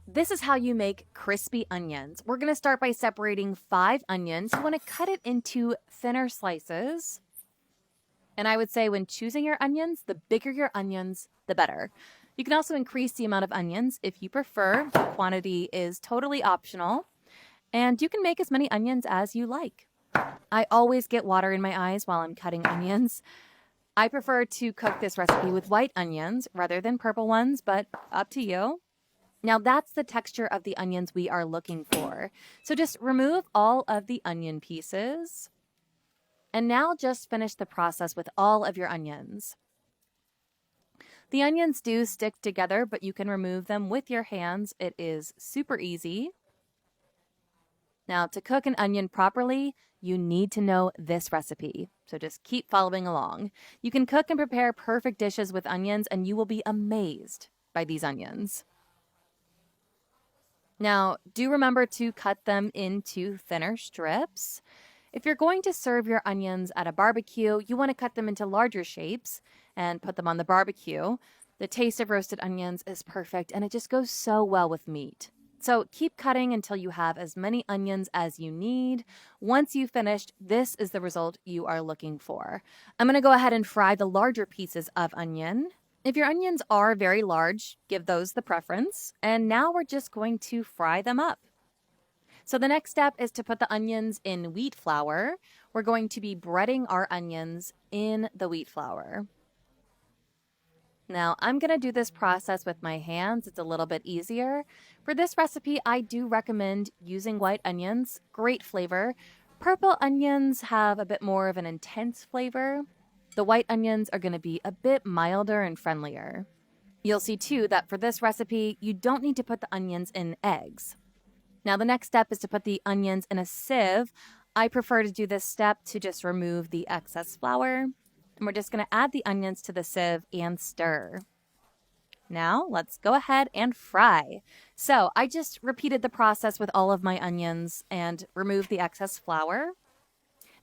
This is how you make crispy onions. We're going to start by separating 5 onions. You want to cut it into thinner slices. And I would say when choosing your onions, the bigger your onions, the better. You can also increase the amount of onions if you prefer. The quantity is totally optional. And you can make as many onions as you like. I always get water in my eyes while I'm cutting onions. I prefer to cook this recipe with white onions rather than purple ones, but up to you. Now that's the texture of the onions we are looking for. So just remove all of the onion pieces. And now just finish the process with all of your onions. The onions do stick together, but you can remove them with your hands. It is super easy. Now, to cook an onion properly, you need to know this recipe. So just keep following along. You can cook and prepare perfect dishes with onions, and you will be amazed by these onions. Now, do remember to cut them into thinner strips. If you're going to serve your onions at a barbecue, you want to cut them into larger shapes and put them on the barbecue. The taste of roasted onions is perfect, and it just goes so well with meat. So keep cutting until you have as many onions as you need. Once you've finished, this is the result you are looking for. I'm going to go ahead and fry the larger pieces of onion. If your onions are very large, give those the preference. And now we're just going to fry them up. So the next step is to put the onions in wheat flour. We're going to be breading our onions in the wheat flour. Now, I'm going to do this process with my hands. It's a little bit easier. For this recipe, I do recommend using white onions. Great flavor. Purple onions have a bit more of an intense flavor. The white onions are going to be a bit milder and friendlier. You'll see too that for this recipe, you don't need to put the onions in eggs. Now, the next step is to put the onions in a sieve. I prefer to do this step to just remove the excess flour. And we're just going to add the onions to the sieve and stir. Now, let's go ahead and fry. So, I just repeated the process with all of my onions and removed the excess flour.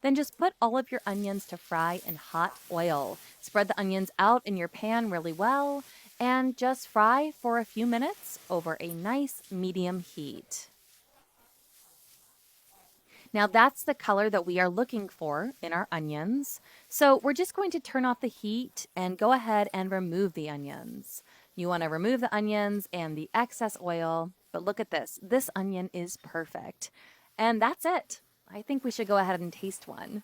Then just put all of your onions to fry in hot oil. Spread the onions out in your pan really well and just fry for a few minutes over a nice medium heat. Now that's the color that we are looking for in our onions. So we're just going to turn off the heat and go ahead and remove the onions. You want to remove the onions and the excess oil, but look at this. This onion is perfect. And that's it. I think we should go ahead and taste one.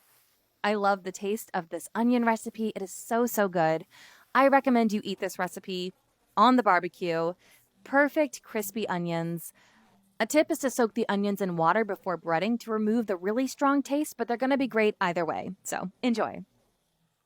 I love the taste of this onion recipe. It is so, so good. I recommend you eat this recipe on the barbecue. Perfect crispy onions. A tip is to soak the onions in water before breading to remove the really strong taste, but they're going to be great either way. So enjoy.